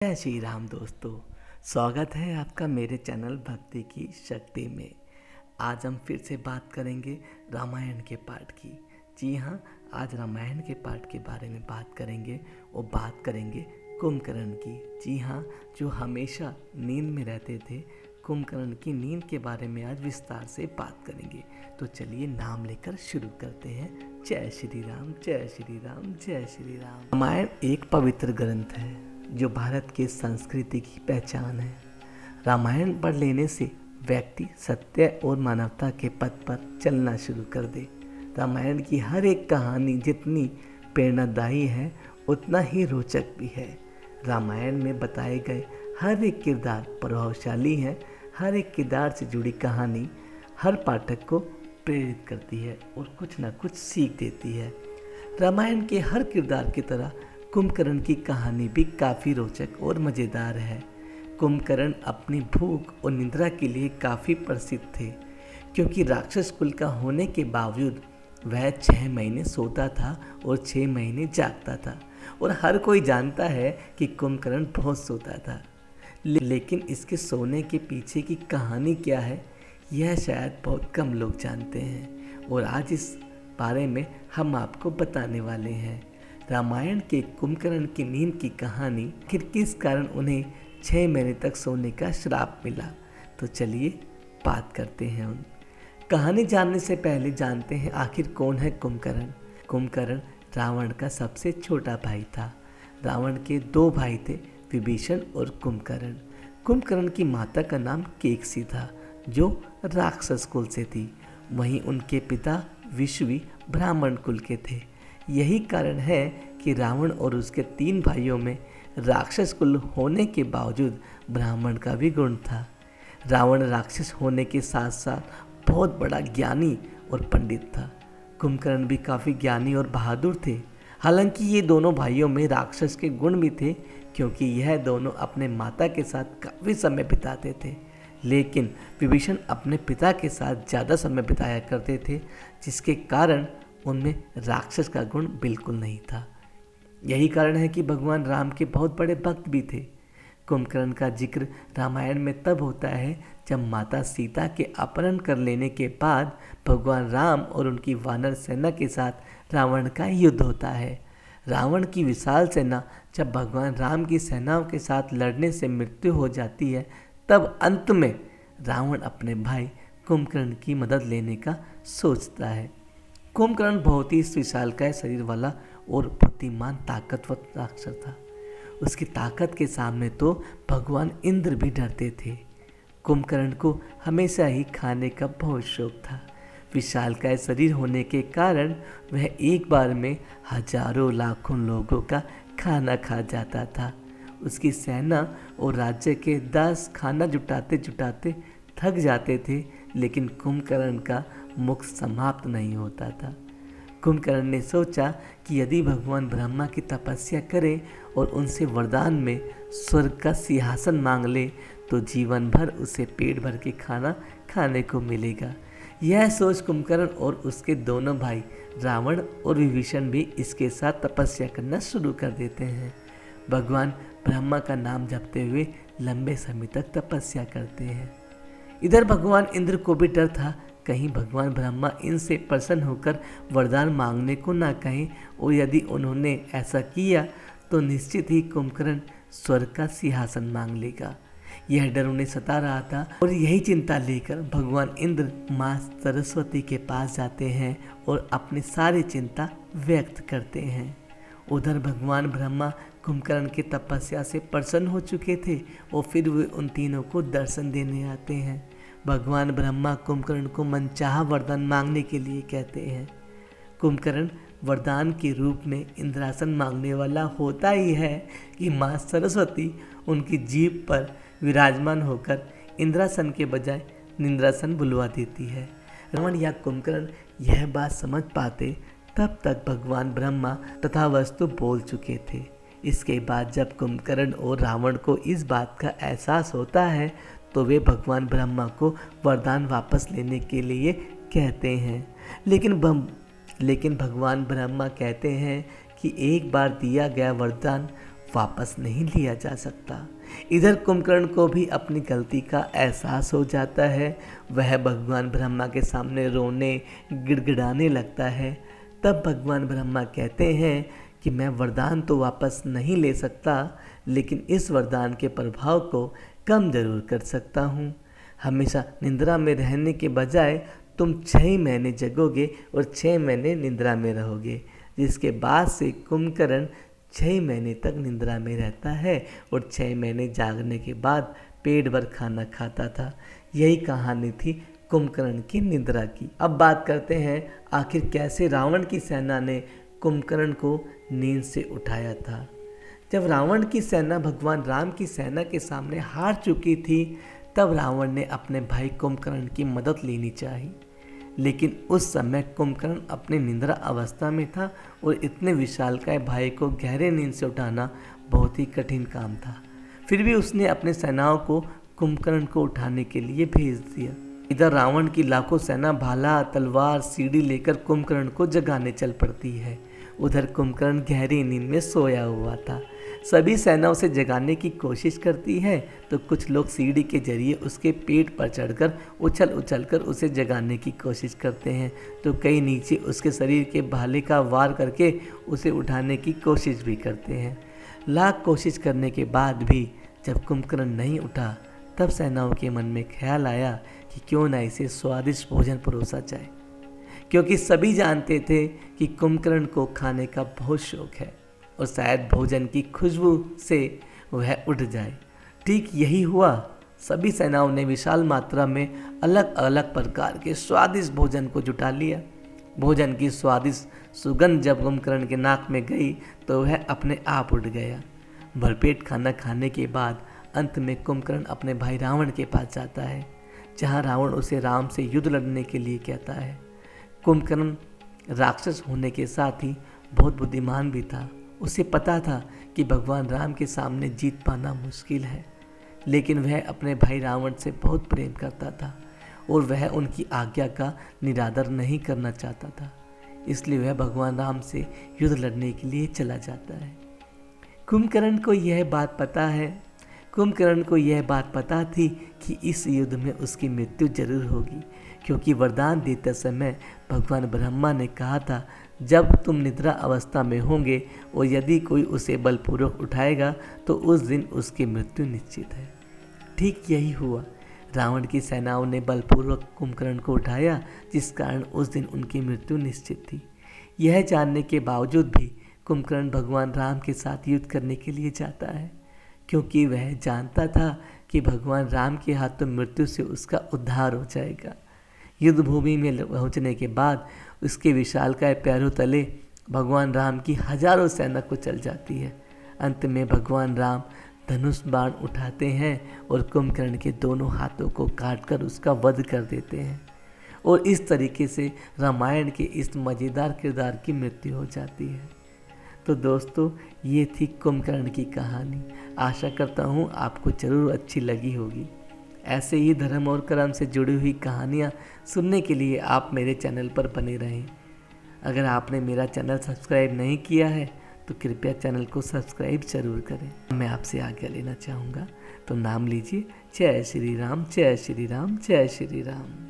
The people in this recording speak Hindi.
जय श्री राम दोस्तों। स्वागत है आपका मेरे चैनल भक्ति की शक्ति में। आज हम फिर से बात करेंगे रामायण के पाठ की। जी हाँ, आज रामायण के पाठ के बारे में बात करेंगे और बात करेंगे कुंभकर्ण की। जी हाँ, जो हमेशा नींद में रहते थे, कुंभकर्ण की नींद के बारे में आज विस्तार से बात करेंगे। तो चलिए नाम लेकर शुरू करते हैं। जय श्री राम, जय श्री राम, जय श्री राम। रामायण एक पवित्र ग्रंथ है जो भारत की संस्कृति की पहचान है। रामायण पढ़ लेने से व्यक्ति सत्य और मानवता के पथ पर चलना शुरू कर दे। रामायण की हर एक कहानी जितनी प्रेरणादायी है उतना ही रोचक भी है। रामायण में बताए गए हर एक किरदार प्रभावशाली है। हर एक किरदार से जुड़ी कहानी हर पाठक को प्रेरित करती है और कुछ न कुछ सीख देती है। रामायण के हर किरदार की तरह कुंभकर्ण की कहानी भी काफ़ी रोचक और मज़ेदार है। कुंभकर्ण अपनी भूख और निद्रा के लिए काफ़ी प्रसिद्ध थे, क्योंकि राक्षस कुल का होने के बावजूद वह 6 महीने सोता था और 6 महीने जागता था। और हर कोई जानता है कि कुंभकर्ण बहुत सोता था, लेकिन इसके सोने के पीछे की कहानी क्या है यह शायद बहुत कम लोग जानते हैं। और आज इस बारे में हम आपको बताने वाले हैं। रामायण के कुंभकर्ण की नींद की कहानी, आखिर किस कारण उन्हें 6 महीने तक सोने का श्राप मिला। तो चलिए बात करते हैं उन कहानी। जानने से पहले जानते हैं आखिर कौन है कुंभकर्ण। कुंभकर्ण रावण का सबसे छोटा भाई था। रावण के 2 भाई थे, विभीषण और कुंभकर्ण। कुंभकर्ण की माता का नाम केकसी था, जो राक्षस कुल से थी। वहीं उनके पिता विश्वी ब्राह्मण कुल के थे। यही कारण है कि रावण और उसके 3 भाइयों में राक्षस कुल होने के बावजूद ब्राह्मण का भी गुण था। रावण राक्षस होने के साथ साथ बहुत बड़ा ज्ञानी और पंडित था। कुंभकर्ण भी काफ़ी ज्ञानी और बहादुर थे। हालांकि ये दोनों भाइयों में राक्षस के गुण भी थे, क्योंकि यह दोनों अपने माता के साथ काफ़ी समय बिताते थे। लेकिन विभीषण अपने पिता के साथ ज़्यादा समय बिताया करते थे, जिसके कारण उनमें राक्षस का गुण बिल्कुल नहीं था। यही कारण है कि भगवान राम के बहुत बड़े भक्त भी थे। कुंभकर्ण का जिक्र रामायण में तब होता है जब माता सीता के अपहरण कर लेने के बाद भगवान राम और उनकी वानर सेना के साथ रावण का युद्ध होता है। रावण की विशाल सेना जब भगवान राम की सेनाओं के साथ लड़ने से मृत्यु हो जाती है, तब अंत में रावण अपने भाई कुंभकर्ण की मदद लेने का सोचता है। कुंभकर्ण बहुत ही विशालकाय शरीर वाला और बुद्धिमान ताकतवर राक्षस था। उसकी ताकत के सामने तो भगवान इंद्र भी डरते थे। कुंभकर्ण को हमेशा ही खाने का बहुत शौक था। विशालकाय शरीर होने के कारण वह एक बार में हजारों लाखों लोगों का खाना खा जाता था। उसकी सेना और राज्य के 10 खाना जुटाते जुटाते थक जाते थे, लेकिन कुंभकर्ण का मुख समाप्त नहीं होता था। कुंभकर्ण ने सोचा कि यदि भगवान ब्रह्मा की तपस्या करे और उनसे वरदान में स्वर्ग का सिंहासन मांग ले तो जीवन भर उसे पेट भर के खाना खाने को मिलेगा। यह सोच कुंभकर्ण और उसके दोनों भाई रावण और विभीषण भी इसके साथ तपस्या करना शुरू कर देते हैं। भगवान ब्रह्मा का नाम जपते हुए लंबे समय तक तपस्या करते हैं। इधर भगवान इंद्र को भी डर था, कहीं भगवान ब्रह्मा इनसे प्रसन्न होकर वरदान मांगने को ना कहें, और यदि उन्होंने ऐसा किया तो निश्चित ही कुंभकर्ण स्वर्ग का सिंहासन मांग लेगा। यह डर उन्हें सता रहा था, और यही चिंता लेकर भगवान इंद्र माँ सरस्वती के पास जाते हैं और अपनी सारी चिंता व्यक्त करते हैं। उधर भगवान ब्रह्मा कुंभकर्ण की तपस्या से प्रसन्न हो चुके थे और फिर वे उन तीनों को दर्शन देने आते हैं। भगवान ब्रह्मा कुंभकर्ण को मनचाहा वरदान मांगने के लिए कहते हैं। कुंभकर्ण वरदान के रूप में इंद्रासन मांगने वाला होता ही है कि माँ सरस्वती उनकी जीभ पर विराजमान होकर इंद्रासन के बजाय निंद्रासन बुलवा देती है। रावण या कुंभकर्ण यह बात समझ पाते तब तक भगवान ब्रह्मा तथा वस्तु बोल चुके थे। इसके बाद जब कुंभकर्ण और रावण को इस बात का एहसास होता है तो वे भगवान ब्रह्मा को वरदान वापस लेने के लिए कहते हैं। लेकिन भगवान ब्रह्मा कहते हैं कि एक बार दिया गया वरदान वापस नहीं लिया जा सकता। इधर कुंभकर्ण को भी अपनी गलती का एहसास हो जाता है। वह भगवान ब्रह्मा के सामने रोने गिड़गिड़ाने लगता है। तब भगवान ब्रह्मा कहते हैं कि मैं वरदान तो वापस नहीं ले सकता, लेकिन इस वरदान के प्रभाव को कम जरूर कर सकता हूँ। हमेशा निद्रा में रहने के बजाय तुम 6 महीने जगोगे और 6 महीने निद्रा में रहोगे। जिसके बाद से कुंभकर्ण 6 महीने तक निद्रा में रहता है और 6 महीने जागने के बाद पेट भर खाना खाता था। यही कहानी थी कुंभकर्ण की निद्रा की। अब बात करते हैं आखिर कैसे रावण की सेना ने कुंभकर्ण को नींद से उठाया था। जब रावण की सेना भगवान राम की सेना के सामने हार चुकी थी, तब रावण ने अपने भाई कुंभकर्ण की मदद लेनी चाहिए। लेकिन उस समय कुंभकर्ण अपनी निद्रा अवस्था में था और इतने विशालकाय भाई को गहरे नींद से उठाना बहुत ही कठिन काम था। फिर भी उसने अपने सेनाओं को कुंभकर्ण को उठाने के लिए भेज दिया। इधर रावण की लाखों सेना भाला तलवार सीढ़ी लेकर कुंभकर्ण को जगाने चल पड़ती है। उधर कुंभकर्ण गहरी नींद में सोया हुआ था। सभी सेना उसे जगाने की कोशिश करती है तो कुछ लोग सीढ़ी के जरिए उसके पेट पर चढ़कर उछल उछल कर उसे जगाने की कोशिश करते हैं, तो कई नीचे उसके शरीर के भाले का वार करके उसे उठाने की कोशिश भी करते हैं। लाख कोशिश करने के बाद भी जब कुंभकर्ण नहीं उठा, तब सेनाओं के मन में ख्याल आया कि क्यों ना इसे स्वादिष्ट भोजन परोसा जाए, क्योंकि सभी जानते थे कि कुंभकर्ण को खाने का बहुत शौक है और शायद भोजन की खुशबू से वह उठ जाए। ठीक यही हुआ। सभी सेनाओं ने विशाल मात्रा में अलग अलग प्रकार के स्वादिष्ट भोजन को जुटा लिया। भोजन की स्वादिष्ट सुगंध जब कुंभकर्ण के नाक में गई तो वह अपने आप उठ गया। भरपेट खाना खाने के बाद अंत में कुंभकर्ण अपने भाई रावण के पास जाता है, जहाँ रावण उसे राम से युद्ध लड़ने के लिए कहता है। कुंभकर्ण राक्षस होने के साथ ही बहुत बुद्धिमान भी था। उसे पता था कि भगवान राम के सामने जीत पाना मुश्किल है, लेकिन वह अपने भाई रावण से बहुत प्रेम करता था और वह उनकी आज्ञा का निरादर नहीं करना चाहता था। इसलिए वह भगवान राम से युद्ध लड़ने के लिए चला जाता है। कुंभकर्ण को यह बात पता थी कि इस युद्ध में उसकी मृत्यु जरूर होगी, क्योंकि वरदान देते समय भगवान ब्रह्मा ने कहा था, जब तुम निद्रा अवस्था में होंगे और यदि कोई उसे बलपूर्वक उठाएगा तो उस दिन उसकी मृत्यु निश्चित है। ठीक यही हुआ। रावण की सेनाओं ने बलपूर्वक कुंभकर्ण को उठाया, जिस कारण उस दिन उनकी मृत्यु निश्चित थी। यह जानने के बावजूद भी कुंभकर्ण भगवान राम के साथ युद्ध करने के लिए जाता है, क्योंकि वह जानता था कि भगवान राम के हाथों मृत्यु से उसका उद्धार हो जाएगा। युद्ध भूमि में पहुंचने के बाद उसके विशालकाय पैरों तले भगवान राम की हजारों सेना को चल जाती है। अंत में भगवान राम धनुष बाण उठाते हैं और कुंभकर्ण के दोनों हाथों को काटकर उसका वध कर देते हैं और इस तरीके से रामायण के इस मज़ेदार किरदार की मृत्यु हो जाती है। तो दोस्तों, ये थी कुंभकर्ण की कहानी। आशा करता हूँ आपको ज़रूर अच्छी लगी होगी। ऐसे ही धर्म और कर्म से जुड़ी हुई कहानियाँ सुनने के लिए आप मेरे चैनल पर बने रहें। अगर आपने मेरा चैनल सब्सक्राइब नहीं किया है तो कृपया चैनल को सब्सक्राइब जरूर करें। मैं आपसे आज्ञा लेना चाहूँगा, तो नाम लीजिए। जय श्री राम, जय श्री राम, जय श्री राम।